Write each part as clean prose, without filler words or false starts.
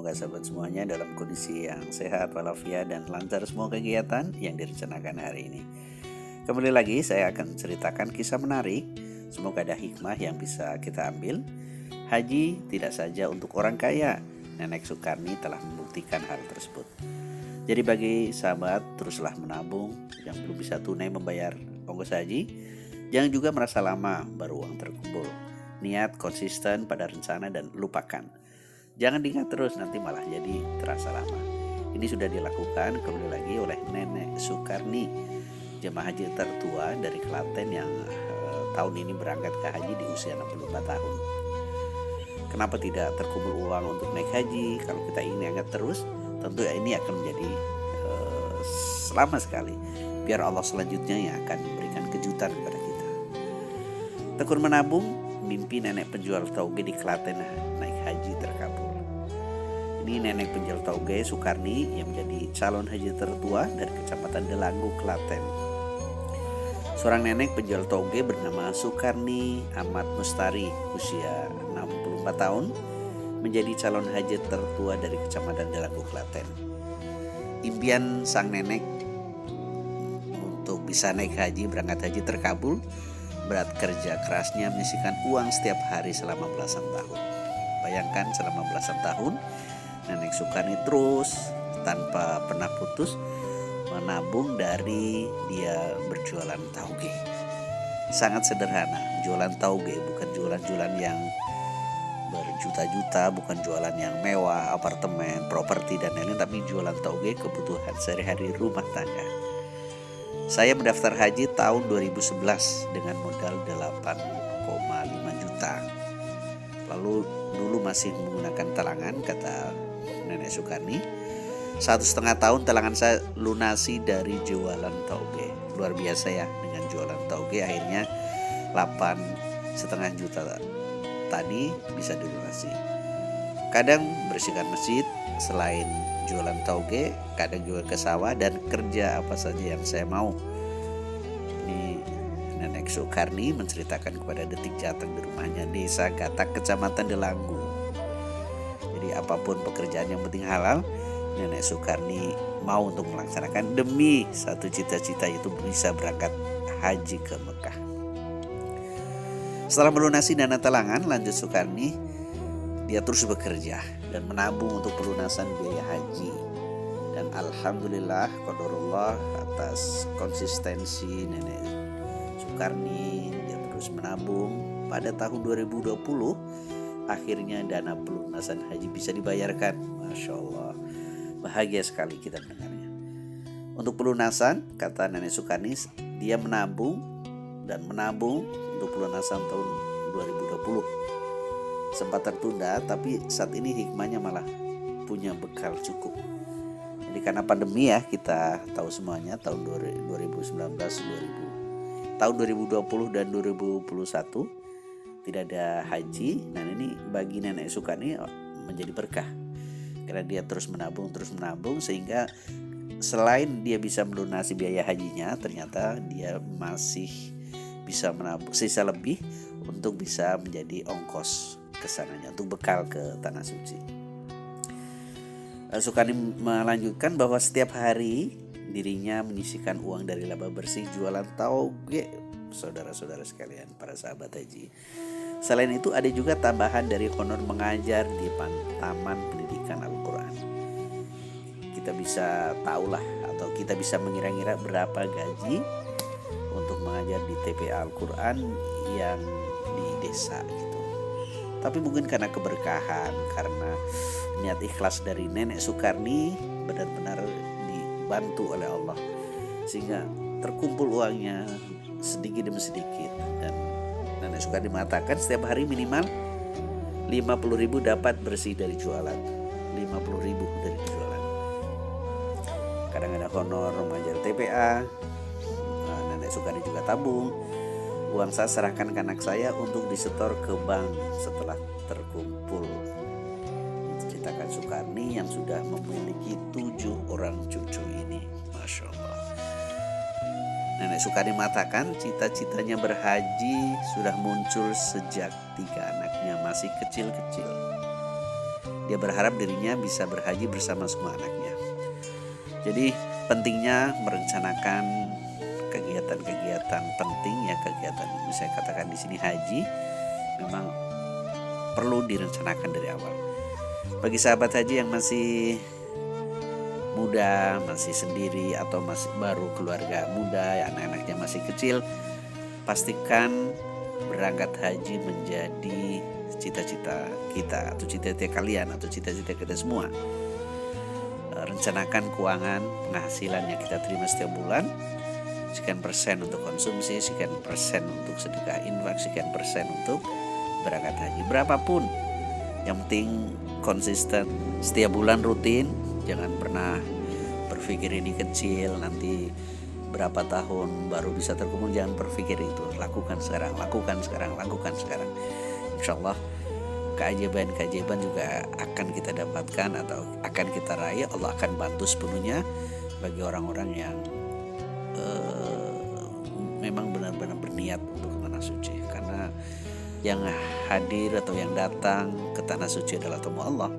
semoga sahabat semuanya dalam kondisi yang sehat walafiat dan lancar semua kegiatan yang direncanakan hari ini. Kembali lagi saya akan ceritakan kisah menarik. Semoga ada hikmah yang bisa kita ambil. Haji tidak saja untuk orang kaya. Nenek Sukarni telah membuktikan hal tersebut. Jadi bagi sahabat, teruslah menabung. Yang belum bisa tunai membayar ongkos haji, jangan juga merasa lama baru uang terkumpul. Niat konsisten pada rencana dan lupakan. Jangan diingat terus, nanti malah jadi terasa lama. Ini sudah dilakukan kembali lagi oleh Nenek Sukarni, jemaah haji tertua dari Klaten yang tahun ini berangkat ke haji di usia 64 tahun. Kenapa tidak terkumpul uang untuk naik haji? Kalau kita ingin ingat terus, tentu ini akan menjadi lama sekali. Biar Allah selanjutnya yang akan memberikan kejutan kepada kita. Tekun menabung, mimpi nenek penjual tauge di Klaten naik haji terkabul. Ini nenek penjual tauge Sukarni yang menjadi calon haji tertua dari Kecamatan Delanggu, Klaten. Seorang nenek penjual tauge bernama Sukarni Ahmad Mustari, usia 64 tahun, menjadi calon haji tertua dari Kecamatan Delanggu, Klaten. Impian sang nenek untuk bisa naik haji, berangkat haji terkabul. Berat kerja kerasnya menyisihkan uang setiap hari selama belasan tahun. Bayangkan selama belasan tahun Nenek Sukarni terus tanpa pernah putus menabung dari dia berjualan tauge. Sangat sederhana, jualan tauge bukan jualan-jualan yang berjuta-juta, bukan jualan yang mewah, apartemen, properti dan lain-lain, tapi jualan tauge kebutuhan sehari-hari rumah tangga. Saya mendaftar haji tahun 2011 dengan modal 8,5 juta. Lalu dulu masih menggunakan talangan, kata Nenek Sukarni. 1,5 tahun talangan saya lunasi dari jualan tauge. Luar biasa ya, dengan jualan tauge akhirnya 8,5 juta tadi bisa dilunasi. Kadang bersihkan masjid, selain jualan tauge, kadang juga ke sawah dan kerja apa saja yang saya mau. Ini Nenek Sukarni menceritakan kepada Detik Jateng di rumahnya Desa Gatak, Kecamatan Delanggu. Jadi apapun pekerjaan yang penting halal, Nenek Sukarni mau untuk melaksanakan demi satu cita-cita, yaitu bisa berangkat haji ke Mekah. Setelah melunasi dana talangan, lanjut Sukarni, dia terus bekerja dan menabung untuk pelunasan biaya haji. Dan alhamdulillah, qadarullah, atas konsistensi Nenek Sukarni, dia terus menabung. Pada tahun 2020, akhirnya dana pelunasan haji bisa dibayarkan. Masya Allah, bahagia sekali kita mendengarnya. Untuk pelunasan, kata Nenek Sukarni, dia menabung dan menabung untuk pelunasan tahun 2020. Sempat tertunda, tapi saat ini hikmahnya malah punya bekal cukup. Jadi karena pandemi ya, kita tahu semuanya, tahun 2019, tahun 2020 dan 2021 tidak ada haji. Nah ini bagi Nenek Sukarni menjadi berkah, karena dia terus menabung sehingga selain dia bisa melunasi biaya hajinya, ternyata dia masih bisa menabung sisa lebih untuk bisa menjadi ongkos kesananya, untuk bekal ke Tanah Suci. Sukarni melanjutkan bahwa setiap hari dirinya menyisihkan uang dari laba bersih jualan tauge, saudara-saudara sekalian, para sahabat haji. Selain itu ada juga tambahan dari honor mengajar di Taman Pendidikan Al-Quran. Kita bisa tahulah atau kita bisa mengira-ngira berapa gaji untuk mengajar di TPA Al-Quran yang di desa gitu. Tapi mungkin karena keberkahan, karena niat ikhlas dari Nenek Sukarni benar-benar dibantu oleh Allah, sehingga terkumpul uangnya sedikit demi sedikit. Dan Nenek Sukarni mengatakan setiap hari minimal 50.000 dapat bersih dari jualan, 50.000 dari jualan. Kadang ada honor mengajar TPA. Nenek Sukarni juga tabung. Uang saya serahkan ke anak saya untuk disetor ke bank setelah terkumpul. Ceritakan Sukarni yang sudah memiliki 7 orang cucu ini. Masya Allah. Nenek Sukarni mengatakan cita-citanya berhaji sudah muncul sejak 3 anaknya masih kecil-kecil. dia berharap dirinya bisa berhaji bersama semua anaknya. Jadi pentingnya merencanakan kegiatan-kegiatan penting ya, kegiatan saya katakan di sini haji memang perlu direncanakan dari awal. Bagi sahabat haji yang masih muda, masih sendiri atau masih baru keluarga muda, ya anak-anaknya masih kecil, pastikan berangkat haji menjadi cita-cita kita atau cita-cita kalian atau cita-cita kita semua. Rencanakan keuangan penghasilan yang kita terima setiap bulan, sekian persen untuk konsumsi, sekian persen untuk sedekah infak, sekian persen untuk berangkat haji. Berapapun, yang penting konsisten setiap bulan rutin. Jangan pernah berpikir ini kecil, nanti berapa tahun baru bisa terkumpul. Jangan berpikir itu. Lakukan sekarang, lakukan sekarang, lakukan sekarang. Insya Allah keajaiban-keajaiban juga akan kita dapatkan atau akan kita raih. Allah akan bantu sepenuhnya bagi orang-orang yang memang benar-benar berniat untuk tanah suci. Karena yang hadir atau yang datang ke tanah suci adalah tamu Allah.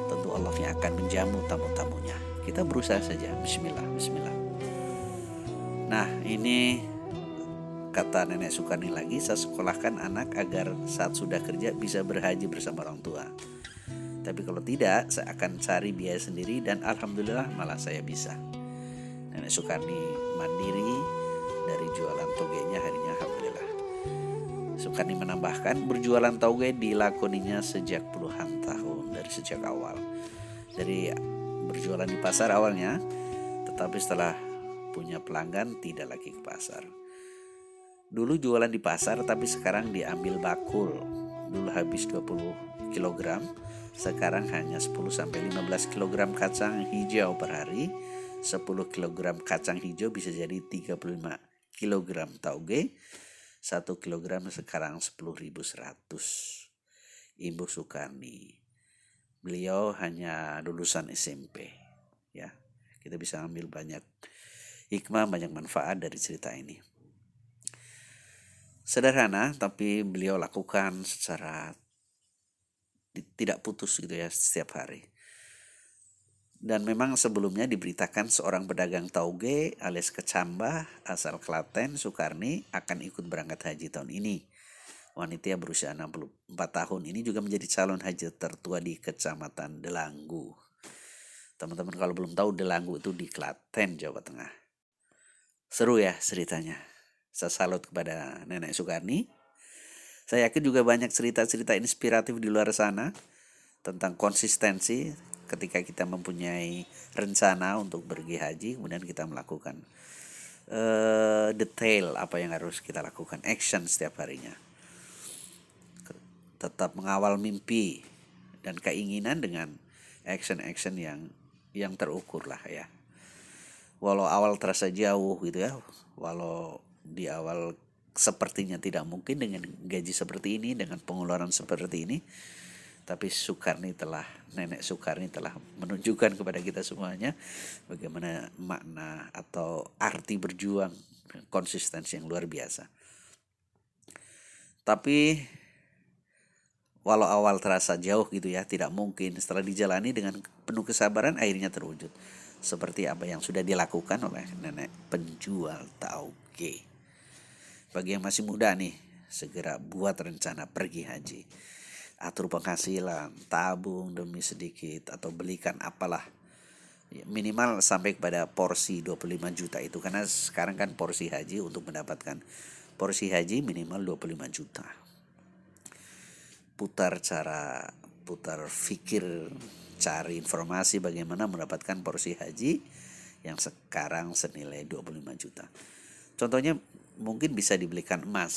Tentu Allah yang akan menjamu tamu-tamunya. Kita berusaha saja. Bismillah, bismillah. Nah, ini kata Nenek Sukarni lagi, saya sekolahkan anak agar saat sudah kerja bisa berhaji bersama orang tua. Tapi kalau tidak, saya akan cari biaya sendiri dan alhamdulillah malah saya bisa. Nenek Sukarni mandiri dari jualan togenya harinya alhamdulillah. Sukarni menambahkan, berjualan toge dilakoninya sejak puluhan tahun, dari sejak awal. Dari berjualan di pasar awalnya, tetapi setelah punya pelanggan tidak lagi ke pasar. Dulu jualan di pasar tapi sekarang diambil bakul. Dulu habis 20 kg, sekarang hanya 10-15 kg kacang hijau per hari. 10 kg kacang hijau bisa jadi 35 kg tauge. 1 kg sekarang 10.100. Ibu Sukarni. Beliau hanya lulusan SMP. Ya, kita bisa ambil banyak hikmah, banyak manfaat dari cerita ini. Sederhana, tapi beliau lakukan secara tidak putus gitu ya setiap hari. Dan memang sebelumnya diberitakan seorang pedagang tauge alias kecambah asal Klaten, Sukarni, akan ikut berangkat haji tahun ini. Wanita berusia 64 tahun ini juga menjadi calon haji tertua di Kecamatan Delanggu. Teman-teman kalau belum tahu, Delanggu itu di Klaten, Jawa Tengah. Seru ya ceritanya. Saya salut kepada Nenek Sukarni. Saya yakin juga banyak cerita-cerita inspiratif di luar sana tentang konsistensi ketika kita mempunyai rencana untuk pergi haji, kemudian kita melakukan detail apa yang harus kita lakukan, action setiap harinya. Tetap mengawal mimpi dan keinginan dengan action-action yang terukur lah ya. Walau awal terasa jauh gitu ya, walau di awal sepertinya tidak mungkin dengan gaji seperti ini, dengan pengeluaran seperti ini, tapi Nenek Sukarni telah menunjukkan kepada kita semuanya bagaimana makna atau arti berjuang, konsistensi yang luar biasa. Tapi walau awal terasa jauh gitu ya, tidak mungkin, setelah dijalani dengan penuh kesabaran akhirnya terwujud. Seperti apa yang sudah dilakukan oleh nenek penjual tauge. Bagi yang masih muda nih, segera buat rencana pergi haji. Atur penghasilan, tabung demi sedikit atau belikan apalah. Minimal sampai kepada porsi 25 juta itu. Karena sekarang kan porsi haji untuk mendapatkan porsi haji minimal 25 juta. Putar fikir, cari informasi bagaimana mendapatkan porsi haji yang sekarang senilai 25 juta. Contohnya mungkin bisa dibelikan emas,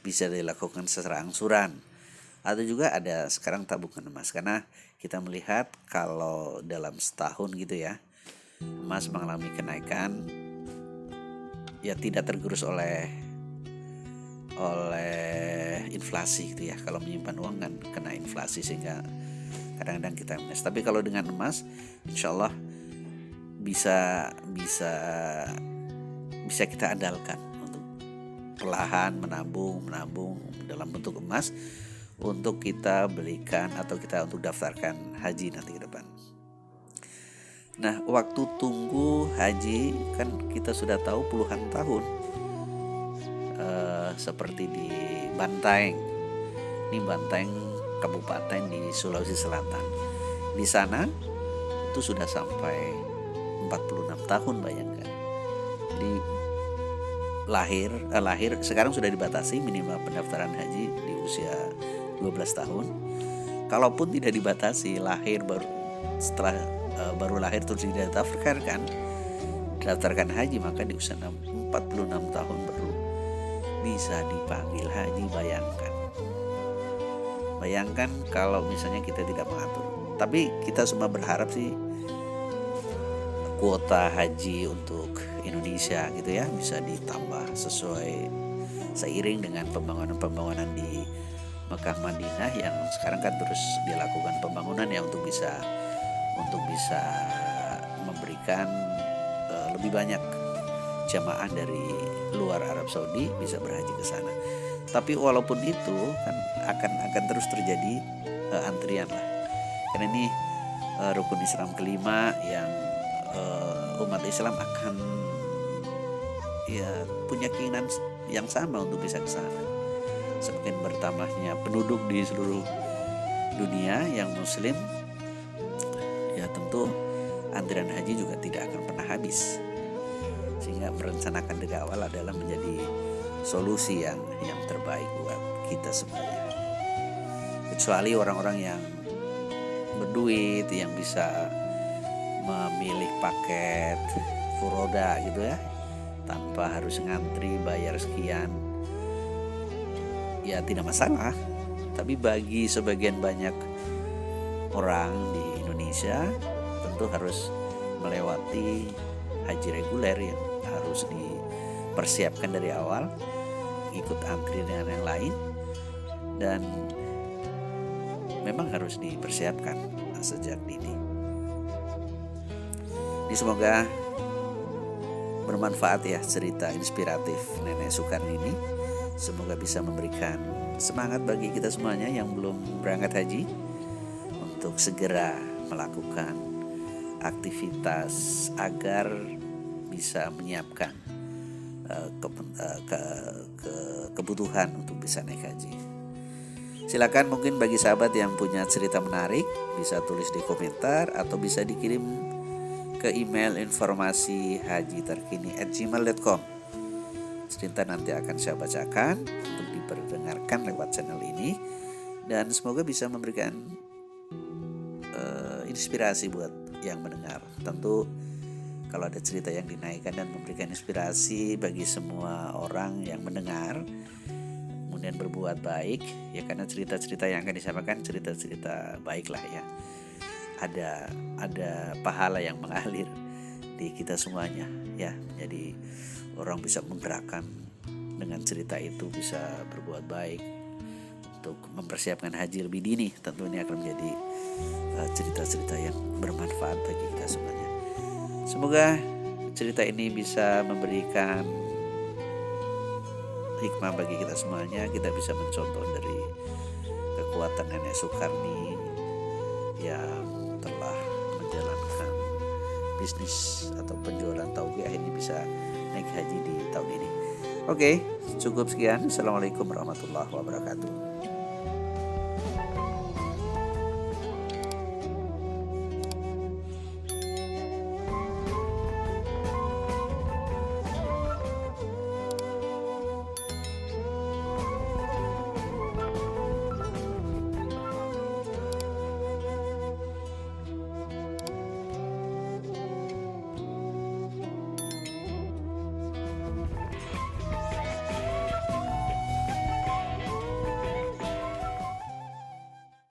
bisa dilakukan secara angsuran, atau juga ada sekarang tabungan emas. Karena kita melihat kalau dalam setahun gitu ya, emas mengalami kenaikan, ya tidak tergerus oleh inflasi gitu ya. Kalau menyimpan uang kan kena inflasi sehingga kadang-kadang kita minus. Tapi kalau dengan emas, insya Allah bisa kita andalkan untuk perlahan menabung dalam bentuk emas untuk kita belikan atau kita untuk daftarkan haji nanti ke depan. Nah, waktu tunggu haji kan kita sudah tahu puluhan tahun. Seperti di Bantaeng. Ini Bantaeng kabupaten di Sulawesi Selatan. Di sana itu sudah sampai 46 tahun, bayangkan. Jadi lahir sekarang sudah dibatasi minimal pendaftaran haji di usia 12 tahun. Kalaupun tidak dibatasi, lahir baru lahir terus didaftarkan haji, maka di usia 46 tahun baru bisa dipanggil haji. Bayangkan kalau misalnya kita tidak mengatur. Tapi kita semua berharap sih kuota haji untuk Indonesia gitu ya bisa ditambah seiring dengan pembangunan di Mekah Madinah yang sekarang kan terus dilakukan pembangunan ya untuk bisa memberikan lebih banyak jamaah dari luar Arab Saudi bisa berhaji ke sana. Tapi walaupun itu kan akan terus terjadi antrian lah. Karena ini rukun Islam kelima yang umat Islam akan punya keinginan yang sama untuk bisa ke sana. Semakin bertambahnya penduduk di seluruh dunia yang muslim, ya tentu antrian haji juga tidak akan pernah habis. Sehingga merencanakan dari awal adalah menjadi solusi yang terbaik buat kita semuanya. Kecuali orang-orang yang berduit, yang bisa memilih paket furoda gitu ya, tanpa harus ngantri bayar sekian, ya tidak masalah. Tapi bagi sebagian banyak orang di Indonesia tentu harus melewati haji reguler yang harus dipersiapkan dari awal, ikut antri dengan yang lain, dan memang harus dipersiapkan sejak dini. Ini semoga bermanfaat ya cerita inspiratif Nenek Sukarni ini. Semoga bisa memberikan semangat bagi kita semuanya yang belum berangkat haji untuk segera melakukan aktivitas agar bisa menyiapkan kebutuhan untuk bisa naik haji. Silakan mungkin bagi sahabat yang punya cerita menarik bisa tulis di komentar atau bisa dikirim ke email informasi haji terkini @gmail.com. Cerita nanti akan saya bacakan untuk diperdengarkan lewat channel ini dan semoga bisa memberikan inspirasi buat yang mendengar. Tentu kalau ada cerita yang dinaikkan dan memberikan inspirasi bagi semua orang yang mendengar, kemudian berbuat baik ya, karena cerita-cerita yang akan disampaikan cerita-cerita baik lah ya. Ada pahala yang mengalir di kita semuanya ya. Jadi orang bisa menggerakkan dengan cerita itu, bisa berbuat baik untuk mempersiapkan haji lebih dini. Tentu ini akan menjadi cerita-cerita yang bermanfaat bagi kita semuanya. Semoga cerita ini bisa memberikan hikmah bagi kita semuanya. Kita bisa mencontoh dari kekuatan Nenek Sukarni yang telah menjalankan bisnis atau penjualan tauge, akhirnya bisa naik haji di tahun ini. Oke, cukup sekian. Assalamualaikum warahmatullahi wabarakatuh.